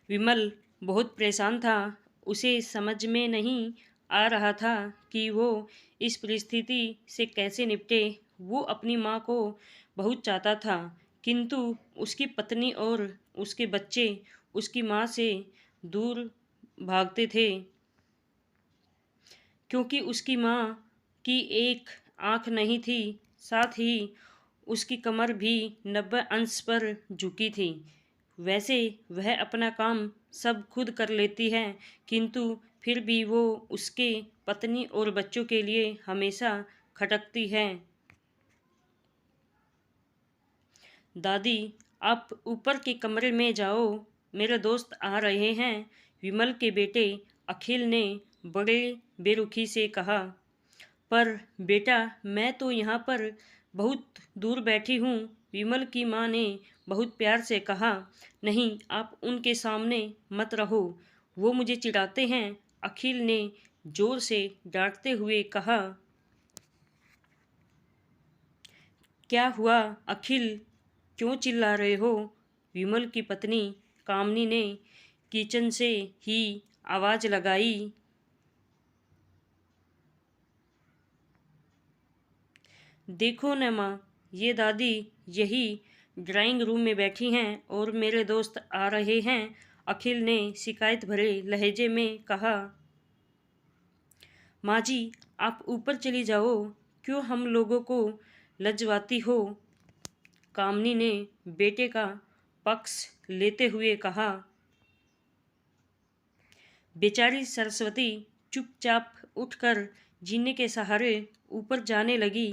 विमल बहुत परेशान था। उसे समझ में नहीं आ रहा था कि वो इस परिस्थिति से कैसे निपटे। वो अपनी माँ को बहुत चाहता था, किंतु उसकी पत्नी और उसके बच्चे उसकी माँ से दूर भागते थे, क्योंकि उसकी माँ की एक आँख नहीं थी, साथ ही उसकी कमर भी 90 अंश पर झुकी थी। वैसे वह अपना काम सब खुद कर लेती है, किंतु फिर भी वो उसके पत्नी और बच्चों के लिए हमेशा खटकती है। दादी, आप ऊपर के कमरे में जाओ, मेरे दोस्त आ रहे हैं, विमल के बेटे अखिल ने बड़े बेरुखी से कहा। पर बेटा, मैं तो यहाँ पर बहुत दूर बैठी हूँ, विमल की माँ ने बहुत प्यार से कहा। नहीं, आप उनके सामने मत रहो, वो मुझे चिढ़ाते हैं, अखिल ने जोर से डांटते हुए कहा। क्या हुआ अखिल, क्यों चिल्ला रहे हो? विमल की पत्नी कामनी ने किचन से ही आवाज़ लगाई। देखो न माँ, ये दादी यही ड्राइंग रूम में बैठी हैं और मेरे दोस्त आ रहे हैं, अखिल ने शिकायत भरे लहजे में कहा। माँ जी, आप ऊपर चली जाओ, क्यों हम लोगों को लजवाती हो? कामनी ने बेटे का पक्ष लेते हुए कहा। बेचारी सरस्वती चुपचाप उठकर जीने के सहारे ऊपर जाने लगी।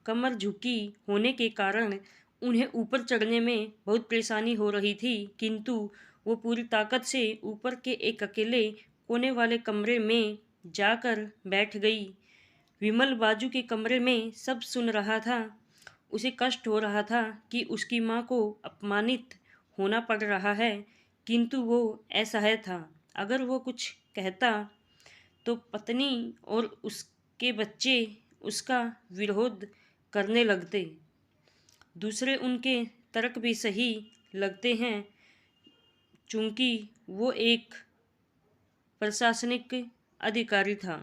कमर झुकी होने के कारण उन्हें ऊपर चढ़ने में बहुत परेशानी हो रही थी, किंतु वो पूरी ताकत से ऊपर के एक अकेले कोने वाले कमरे में जाकर बैठ गई। विमल बाजू के कमरे में सब सुन रहा था। उसे कष्ट हो रहा था कि उसकी माँ को अपमानित होना पड़ रहा है, किंतु वो असहाय था। अगर वो कुछ कहता तो पत्नी और उसके बच्चे उसका विरोध करने लगते। दूसरे उनके तर्क भी सही लगते हैं, चूंकि वो एक प्रशासनिक अधिकारी था।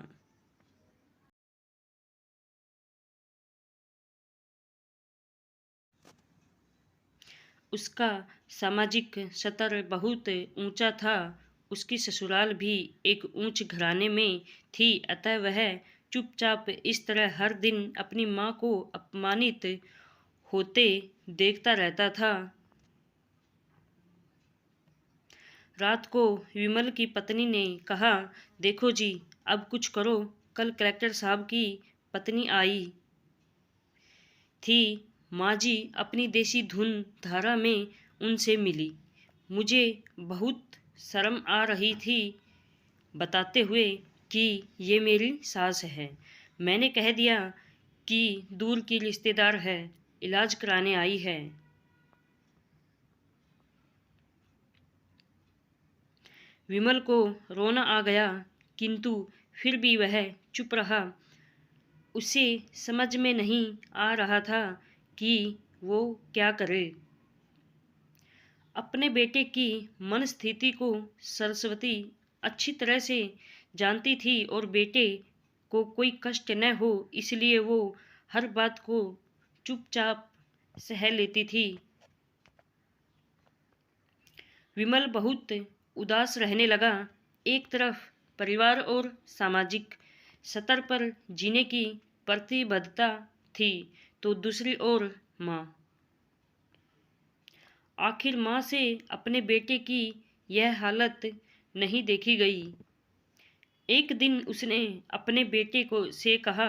उसका सामाजिक स्तर बहुत ऊंचा था। उसकी ससुराल भी एक ऊंच घराने में थी, अतः वह चुपचाप इस तरह हर दिन अपनी माँ को अपमानित होते देखता रहता था। रात को विमल की पत्नी ने कहा, देखो जी, अब कुछ करो। कल कलेक्टर साहब की पत्नी आई थी, माँ जी अपनी देसी धुन धारा में उनसे मिली। मुझे बहुत शर्म आ रही थी बताते हुए कि ये मेरी सास है। मैंने कह दिया कि दूर की रिश्तेदार है, इलाज कराने आई है। विमल को रोना आ गया, किंतु फिर भी वह चुप रहा। उसे समझ में नहीं आ रहा था कि वो क्या करे। अपने बेटे की मनस्थिति को सरस्वती अच्छी तरह से जानती थी और बेटे को कोई कष्ट न हो इसलिए वो हर बात को चुपचाप सह लेती थी। विमल बहुत उदास रहने लगा। एक तरफ परिवार और सामाजिक स्तर पर जीने की प्रतिबद्धता थी, तो दूसरी ओर माँ। आखिर माँ से अपने बेटे की यह हालत नहीं देखी गई। एक दिन उसने अपने बेटे को से कहा,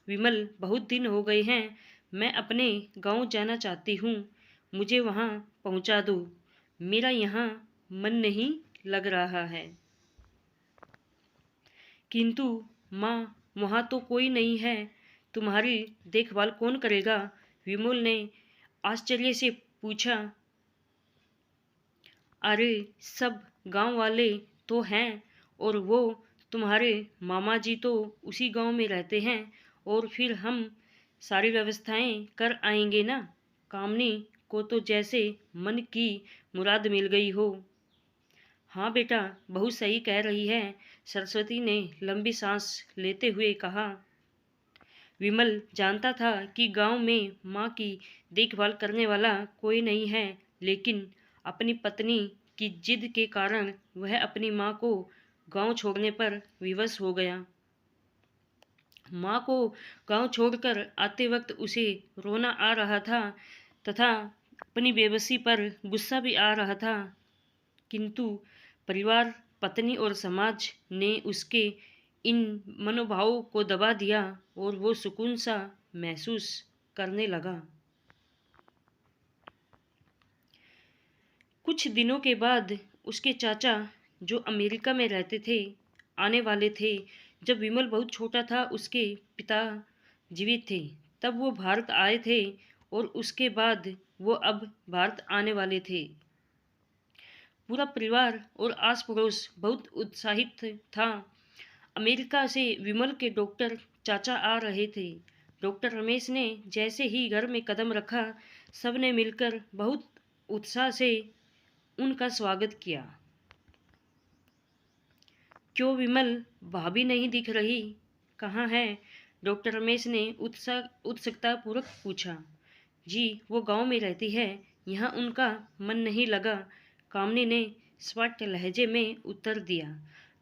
विमल, बहुत दिन हो गए हैं, मैं अपने गांव जाना चाहती हूँ, मुझे वहाँ पहुँचा दो, मेरा यहाँ मन नहीं लग रहा है। किंतु माँ, वहाँ तो कोई नहीं है, तुम्हारी देखभाल कौन करेगा? विमल ने आश्चर्य से पूछा। अरे, सब गांव वाले तो हैं, और वो तुम्हारे मामा जी तो उसी गांव में रहते हैं, और फिर हम सारी व्यवस्थाएं कर आएंगे ना। कामनी को तो जैसे मन की मुराद मिल गई हो। हाँ बेटा, बहुत सही कह रही है, सरस्वती ने लंबी सांस लेते हुए कहा। विमल जानता था कि गांव में माँ की देखभाल करने वाला कोई नहीं है, लेकिन अपनी पत्नी की जिद के कारण वह अपनी माँ को गांव छोड़ने पर विवश हो गया। माँ को गांव छोड़कर आते वक्त उसे रोना आ रहा था तथा अपनी बेबसी पर गुस्सा भी आ रहा था, किंतु परिवार, पत्नी और समाज ने उसके इन मनोभावों को दबा दिया और वो सुकून सा महसूस करने लगा। कुछ दिनों के बाद उसके चाचा, जो अमेरिका में रहते थे, आने वाले थे। जब विमल बहुत छोटा था, उसके पिता जीवित थे, तब वो भारत आए थे और उसके बाद वो अब भारत आने वाले थे। पूरा परिवार और आस पड़ोस बहुत उत्साहित था। अमेरिका से विमल के डॉक्टर चाचा आ रहे थे। डॉक्टर रमेश ने जैसे ही घर में कदम रखा, सबने मिलकर बहुत उत्साह से उनका स्वागत किया। क्यों विमल, भाभी नहीं दिख रही, कहाँ है? डॉक्टर रमेश ने उत्सुकतापूर्वक पूछा। जी, वो गांव में रहती है, यहाँ उनका मन नहीं लगा, कामनी ने स्पष्ट लहजे में उत्तर दिया।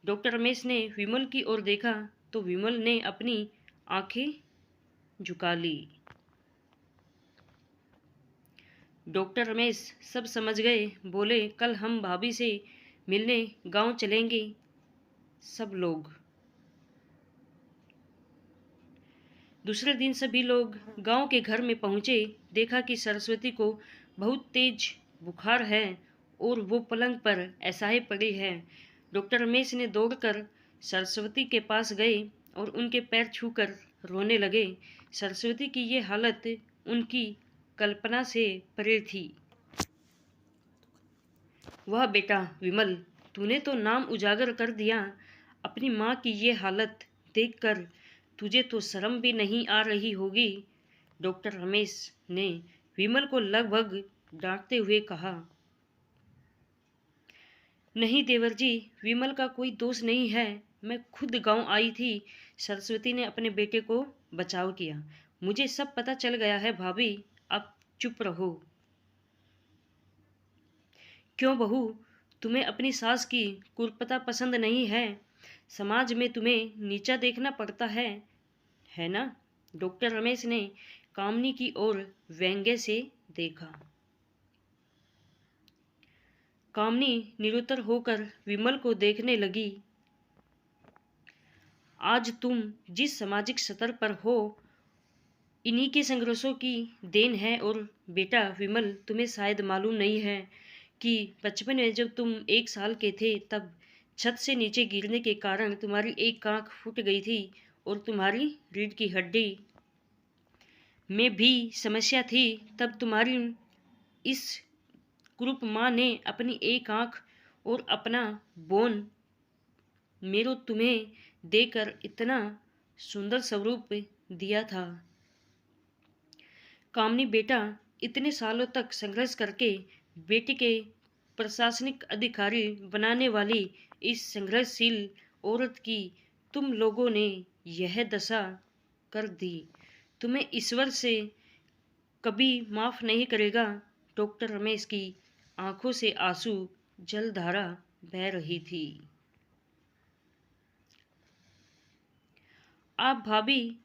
डॉक्टर रमेश ने विमल की ओर देखा तो विमल ने अपनी आंखें झुका ली। डॉक्टर रमेश सब समझ गए, बोले, कल हम भाभी से मिलने गांव चलेंगे सब लोग। दूसरे दिन सभी लोग गांव के घर में पहुंचे। देखा कि सरस्वती को बहुत तेज बुखार है और वो पलंग पर ऐसाए पड़ी है। डॉक्टर रमेश ने दौड़कर सरस्वती के पास गए और उनके पैर छूकर रोने लगे। सरस्वती की ये हालत उनकी कल्पना से परे थी। वाह बेटा विमल, तूने तो नाम उजागर कर दिया। अपनी माँ की ये हालत देखकर तुझे तो शर्म भी नहीं आ रही होगी, डॉक्टर रमेश ने विमल को लगभग डांटते हुए कहा। नहीं देवर जी, विमल का कोई दोष नहीं है, मैं खुद गांव आई थी। सरस्वती ने अपने बेटे को बचाव किया। मुझे सब पता चल गया है भाभी, अब चुप रहो। क्यों बहू, तुम्हें अपनी सास की कुरीपता पसंद नहीं है? समाज में तुम्हें नीचा देखना पड़ता है ना? डॉक्टर रमेश ने कामनी की ओर व्यंग्य से देखा। कामनी निरुत्तर होकर विमल को देखने लगी। आज तुम जिस सामाजिक स्तर पर हो, इन्हीं के संघर्षों की देन है। और बेटा विमल, तुम्हें शायद मालूम नहीं है कि बचपन में जब तुम 1 साल के थे, तब छत से नीचे गिरने के कारण तुम्हारी एक आंख फूट गई थी और तुम्हारी रीढ़ की हड्डी में भी समस्या थी। तब तुम्हारी इस कुरूप माँ ने अपनी एक आंख और अपना बोन मेरो तुम्हें देकर इतना सुंदर स्वरूप दिया था। कामनी बेटा, इतने सालों तक संघर्ष करके बेटे के प्रशासनिक अधिकारी बनाने वाली इस संघर्षशील औरत की तुम लोगों ने यह दशा कर दी। तुम्हें ईश्वर से कभी माफ नहीं करेगा। डॉक्टर रमेश की आंखों से आंसू जलधारा बह रही थी। आप भाभी,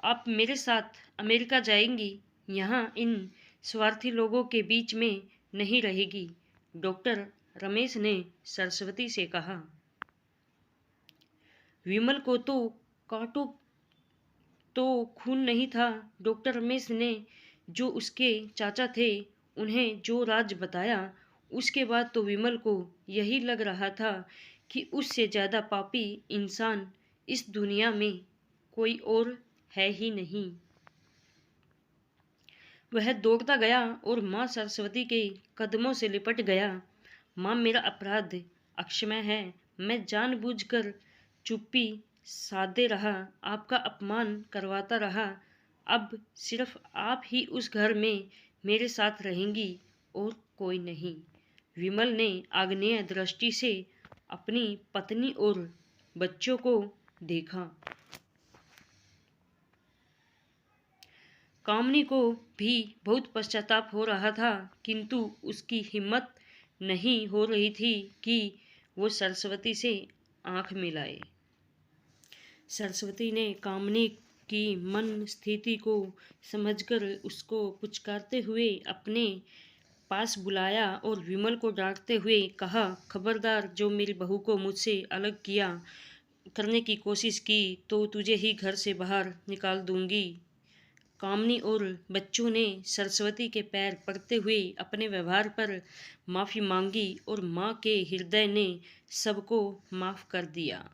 आप मेरे साथ अमेरिका जाएंगी, यहाँ इन स्वार्थी लोगों के बीच में नहीं रहेगी, डॉक्टर रमेश ने सरस्वती से कहा। विमल को तो कांटों तो खून नहीं था। डॉक्टर रमेश ने जो उसके चाचा थे उन्हें जो राज बताया, उसके बाद तो विमल को यही लग रहा था कि उससे ज़्यादा पापी इंसान इस दुनिया में कोई और है ही नहीं। वह दौड़ता गया और माँ सरस्वती के कदमों से लिपट गया। माँ, मेरा अपराध अक्षम्य है। मैं जानबूझकर चुप्पी साधे रहा, आपका अपमान करवाता रहा। अब सिर्फ आप ही उस घर में मेरे साथ रहेंगी और कोई नहीं। विमल ने आग्नेय दृष्टि से अपनी पत्नी और बच्चों को देखा। कामनी को भी बहुत पश्चाताप हो रहा था, किंतु उसकी हिम्मत नहीं हो रही थी कि वो सरस्वती से आंख मिलाए। सरस्वती ने कामनी की मन स्थिति को समझकर उसको पुचकारते हुए अपने पास बुलाया और विमल को डांटते हुए कहा, खबरदार, जो मेरी बहू को मुझसे अलग करने की कोशिश की तो तुझे ही घर से बाहर निकाल दूंगी। कामनी और बच्चों ने सरस्वती के पैर पड़ते हुए अपने व्यवहार पर माफ़ी मांगी और माँ के हृदय ने सबको माफ़ कर दिया।